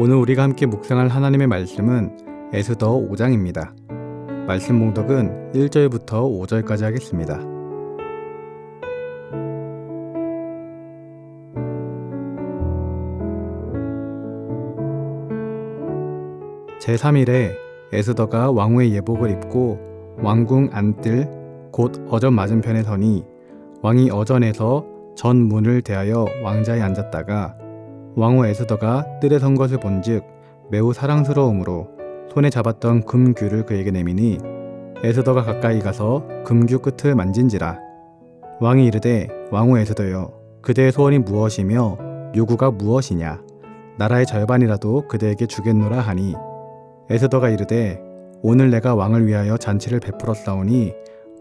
오늘 우리가 함께 묵상할 하나님의 말씀은 에스더 5장입니다. 말씀 봉독은 1절부터 5절까지 하겠습니다. 제3일에 에스더가 왕후의 예복을 입고 왕궁 안뜰 곧 어전 맞은편에 서니 왕이 어전에서 전 문을 대하여 왕자에 앉았다가 왕후 에스더가 뜰에 선 것을 본즉 매우 사랑스러움으로 손에 잡았던 금규를 그에게 내미니 에스더가 가까이 가서 금규 끝을 만진지라. 왕이 이르되 왕후 에스더여 그대의 소원이 무엇이며 요구가 무엇이냐 나라의 절반이라도 그대에게 주겠노라 하니 에스더가 이르되 오늘 내가 왕을 위하여 잔치를 베풀었사오니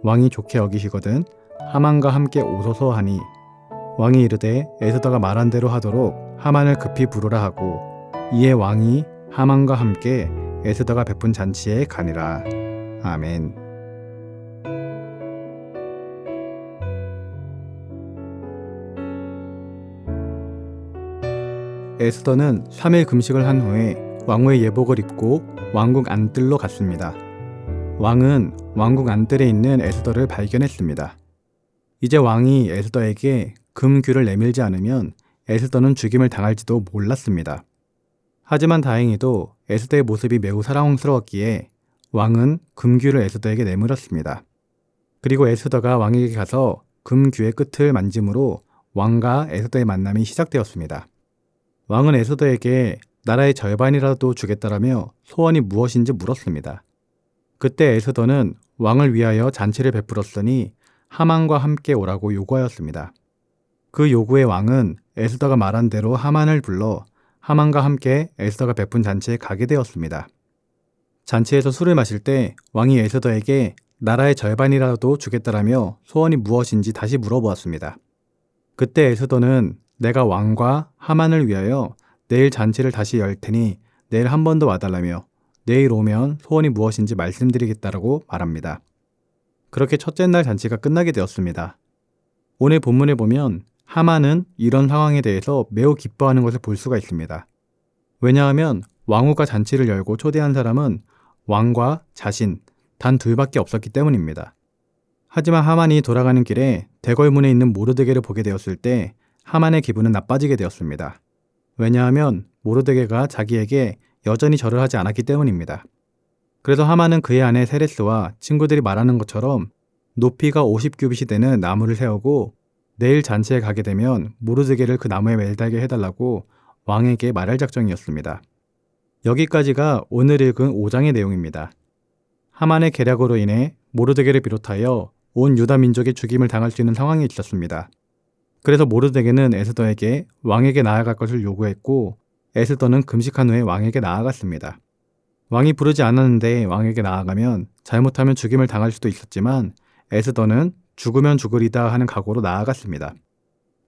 왕이 좋게 여기시거든 하만과 함께 오소서 하니 왕이 이르되 에스더가 말한 대로 하도록 하만을 급히 부르라 하고 이에 왕이 하만과 함께 에스더가 베푼 잔치에 가니라. 아멘. 에스더는 3일 금식을 한 후에 왕후의 예복을 입고 왕궁 안뜰로 갔습니다. 왕은 왕궁 안뜰에 있는 에스더를 발견했습니다. 이제 왕이 에스더에게 금규를 내밀지 않으면 에스더는 죽임을 당할지도 몰랐습니다. 하지만 다행히도 에스더의 모습이 매우 사랑스러웠기에 왕은 금규를 에스더에게 내밀었습니다. 그리고 에스더가 왕에게 가서 금규의 끝을 만짐으로 왕과 에스더의 만남이 시작되었습니다. 왕은 에스더에게 나라의 절반이라도 주겠다라며 소원이 무엇인지 물었습니다. 그때 에스더는 왕을 위하여 잔치를 베풀었으니 하만과 함께 오라고 요구하였습니다. 그 요구에 왕은 에스더가 말한 대로 하만을 불러 하만과 함께 에스더가 베푼 잔치에 가게 되었습니다. 잔치에서 술을 마실 때 왕이 에스더에게 나라의 절반이라도 주겠다라며 소원이 무엇인지 다시 물어보았습니다. 그때 에스더는 내가 왕과 하만을 위하여 내일 잔치를 다시 열 테니 내일 한 번 더 와달라며 내일 오면 소원이 무엇인지 말씀드리겠다라고 말합니다. 그렇게 첫째 날 잔치가 끝나게 되었습니다. 오늘 본문에 보면 하만은 이런 상황에 대해서 매우 기뻐하는 것을 볼 수가 있습니다. 왜냐하면 왕후가 잔치를 열고 초대한 사람은 왕과 자신 단 둘밖에 없었기 때문입니다. 하지만 하만이 돌아가는 길에 대궐문에 있는 모르드게를 보게 되었을 때 하만의 기분은 나빠지게 되었습니다. 왜냐하면 모르드게가 자기에게 여전히 절을 하지 않았기 때문입니다. 그래서 하만은 그의 아내 세레스와 친구들이 말하는 것처럼 높이가 50규빗이 되는 나무를 세우고 내일 잔치에 가게 되면 모르드게를 그 나무에 매달게 해달라고 왕에게 말할 작정이었습니다. 여기까지가 오늘 읽은 5장의 내용입니다. 하만의 계략으로 인해 모르드게를 비롯하여 온 유다 민족이 죽임을 당할 수 있는 상황이 있었습니다. 그래서 모르드게는 에스더에게 왕에게 나아갈 것을 요구했고 에스더는 금식한 후에 왕에게 나아갔습니다. 왕이 부르지 않았는데 왕에게 나아가면 잘못하면 죽임을 당할 수도 있었지만 에스더는 죽으면 죽으리다 하는 각오로 나아갔습니다.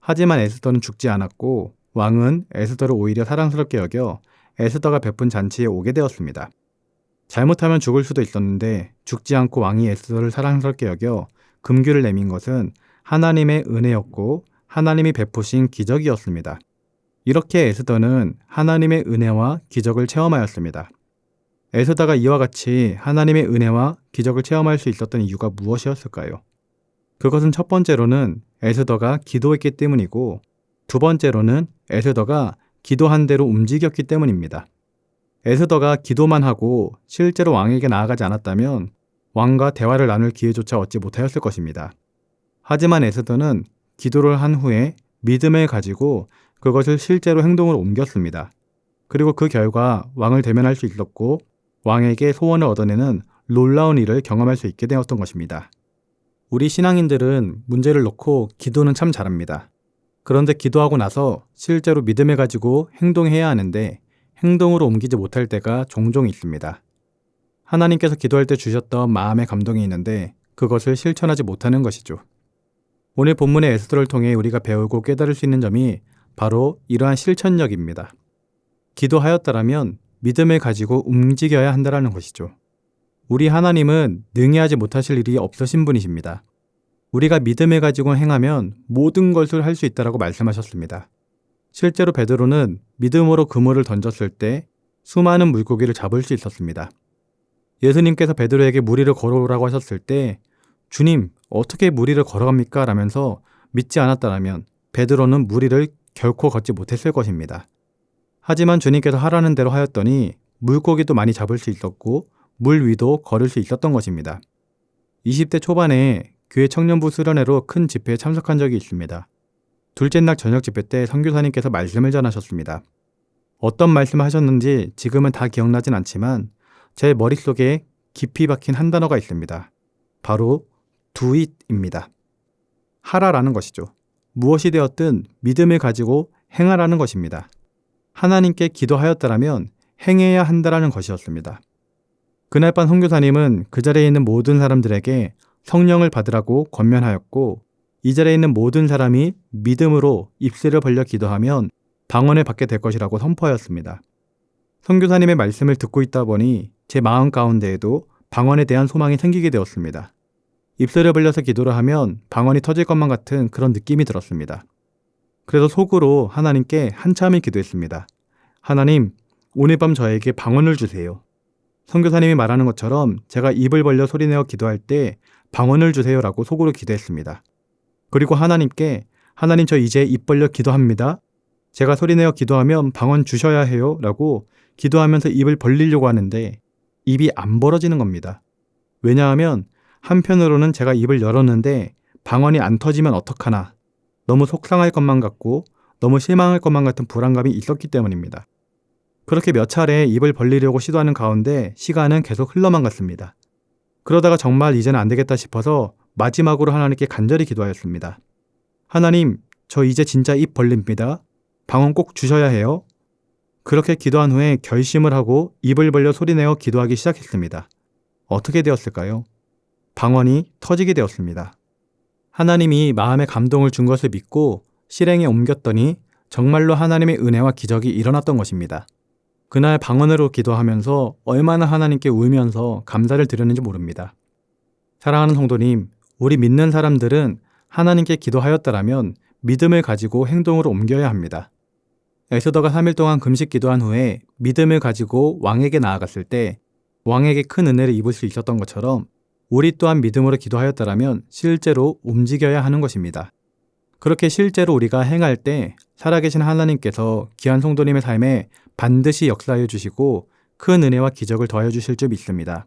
하지만 에스더는 죽지 않았고 왕은 에스더를 오히려 사랑스럽게 여겨 에스더가 베푼 잔치에 오게 되었습니다. 잘못하면 죽을 수도 있었는데 죽지 않고 왕이 에스더를 사랑스럽게 여겨 금규를 내민 것은 하나님의 은혜였고 하나님이 베푸신 기적이었습니다. 이렇게 에스더는 하나님의 은혜와 기적을 체험하였습니다. 에스더가 이와 같이 하나님의 은혜와 기적을 체험할 수 있었던 이유가 무엇이었을까요? 그것은 첫 번째로는 에스더가 기도했기 때문이고 두 번째로는 에스더가 기도한 대로 움직였기 때문입니다. 에스더가 기도만 하고 실제로 왕에게 나아가지 않았다면 왕과 대화를 나눌 기회조차 얻지 못하였을 것입니다. 하지만 에스더는 기도를 한 후에 믿음을 가지고 그것을 실제로 행동으로 옮겼습니다. 그리고 그 결과 왕을 대면할 수 있었고 왕에게 소원을 얻어내는 놀라운 일을 경험할 수 있게 되었던 것입니다. 우리 신앙인들은 문제를 놓고 기도는 참 잘합니다. 그런데 기도하고 나서 실제로 믿음을 가지고 행동해야 하는데 행동으로 옮기지 못할 때가 종종 있습니다. 하나님께서 기도할 때 주셨던 마음의 감동이 있는데 그것을 실천하지 못하는 것이죠. 오늘 본문의 에스더를 통해 우리가 배우고 깨달을 수 있는 점이 바로 이러한 실천력입니다. 기도하였다라면 믿음을 가지고 움직여야 한다는 것이죠. 우리 하나님은 능히 하지 못하실 일이 없으신 분이십니다. 우리가 믿음을 가지고 행하면 모든 것을 할 수 있다라고 말씀하셨습니다. 실제로 베드로는 믿음으로 그물을 던졌을 때 수많은 물고기를 잡을 수 있었습니다. 예수님께서 베드로에게 무리를 걸어오라고 하셨을 때 주님, 어떻게 무리를 걸어갑니까? 라면서 믿지 않았다면 베드로는 무리를 결코 걷지 못했을 것입니다. 하지만 주님께서 하라는 대로 하였더니 물고기도 많이 잡을 수 있었고 물 위도 걸을 수 있었던 것입니다. 20대 초반에 교회 청년부 수련회로 큰 집회에 참석한 적이 있습니다. 둘째 날 저녁 집회 때 선교사님께서 말씀을 전하셨습니다. 어떤 말씀을 하셨는지 지금은 다 기억나진 않지만 제 머릿속에 깊이 박힌 한 단어가 있습니다. 바로 do it입니다. 하라라는 것이죠. 무엇이 되었든 믿음을 가지고 행하라는 것입니다. 하나님께 기도하였다라면 행해야 한다라는 것이었습니다. 그날 밤 선교사님은 그 자리에 있는 모든 사람들에게 성령을 받으라고 권면하였고 이 자리에 있는 모든 사람이 믿음으로 입술을 벌려 기도하면 방언을 받게 될 것이라고 선포하였습니다. 선교사님의 말씀을 듣고 있다 보니 제 마음 가운데에도 방언에 대한 소망이 생기게 되었습니다. 입술을 벌려서 기도를 하면 방언이 터질 것만 같은 그런 느낌이 들었습니다. 그래서 속으로 하나님께 한참을 기도했습니다. 하나님, 오늘 밤 저에게 방언을 주세요. 선교사님이 말하는 것처럼 제가 입을 벌려 소리내어 기도할 때 방언을 주세요라고 속으로 기도했습니다. 그리고 하나님께 하나님 저 이제 입 벌려 기도합니다. 제가 소리내어 기도하면 방언 주셔야 해요 라고 기도하면서 입을 벌리려고 하는데 입이 안 벌어지는 겁니다. 왜냐하면 한편으로는 제가 입을 열었는데 방언이 안 터지면 어떡하나 너무 속상할 것만 같고 너무 실망할 것만 같은 불안감이 있었기 때문입니다. 그렇게 몇 차례 입을 벌리려고 시도하는 가운데 시간은 계속 흘러만 갔습니다. 그러다가 정말 이제는 안 되겠다 싶어서 마지막으로 하나님께 간절히 기도하였습니다. 하나님, 저 이제 진짜 입 벌립니다. 방언 꼭 주셔야 해요. 그렇게 기도한 후에 결심을 하고 입을 벌려 소리내어 기도하기 시작했습니다. 어떻게 되었을까요? 방언이 터지게 되었습니다. 하나님이 마음에 감동을 준 것을 믿고 실행에 옮겼더니 정말로 하나님의 은혜와 기적이 일어났던 것입니다. 그날 방언으로 기도하면서 얼마나 하나님께 울면서 감사를 드렸는지 모릅니다. 사랑하는 성도님, 우리 믿는 사람들은 하나님께 기도하였다라면 믿음을 가지고 행동으로 옮겨야 합니다. 에스더가 3일 동안 금식 기도한 후에 믿음을 가지고 왕에게 나아갔을 때 왕에게 큰 은혜를 입을 수 있었던 것처럼 우리 또한 믿음으로 기도하였다라면 실제로 움직여야 하는 것입니다. 그렇게 실제로 우리가 행할 때 살아계신 하나님께서 귀한 성도님의 삶에 반드시 역사하여 주시고 큰 은혜와 기적을 더하여 주실 줄 믿습니다.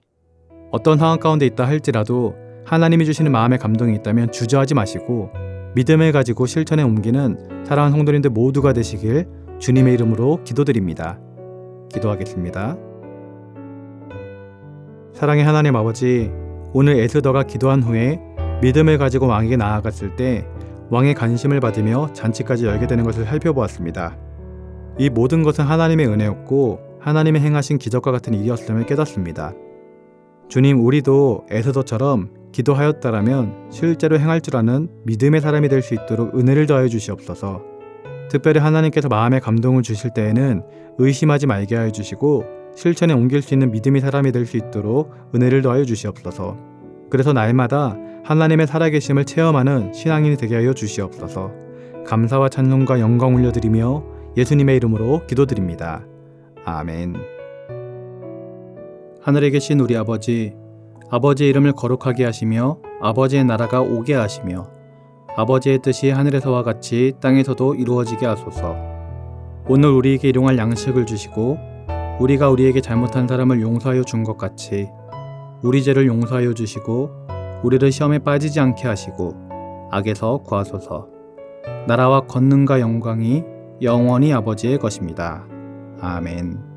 어떤 상황 가운데 있다 할지라도 하나님이 주시는 마음의 감동이 있다면 주저하지 마시고 믿음을 가지고 실천에 옮기는 사랑하는 성도님들 모두가 되시길 주님의 이름으로 기도드립니다. 기도하겠습니다. 사랑의 하나님 아버지, 오늘 에스더가 기도한 후에 믿음을 가지고 왕에게 나아갔을 때 왕의 관심을 받으며 잔치까지 열게 되는 것을 살펴보았습니다. 이 모든 것은 하나님의 은혜였고 하나님의 행하신 기적과 같은 일이었음을 깨닫습니다. 주님, 우리도 에스더처럼 기도하였다라면 실제로 행할 줄 아는 믿음의 사람이 될 수 있도록 은혜를 더하여 주시옵소서. 특별히 하나님께서 마음의 감동을 주실 때에는 의심하지 말게 하여 주시고 실천에 옮길 수 있는 믿음의 사람이 될 수 있도록 은혜를 더하여 주시옵소서. 그래서 날마다 하나님의 살아계심을 체험하는 신앙인이 되게 하여 주시옵소서. 감사와 찬송과 영광 올려드리며 예수님의 이름으로 기도드립니다. 아멘. 하늘에 계신 우리 아버지, 아버지의 이름을 거룩하게 하시며 아버지의 나라가 오게 하시며 아버지의 뜻이 하늘에서와 같이 땅에서도 이루어지게 하소서. 오늘 우리에게 일용할 양식을 주시고 우리가 우리에게 잘못한 사람을 용서하여 준 것 같이 우리 죄를 용서하여 주시고 우리를 시험에 빠지지 않게 하시고 악에서 구하소서. 나라와 권능과 영광이 영원히 아버지의 것입니다. 아멘.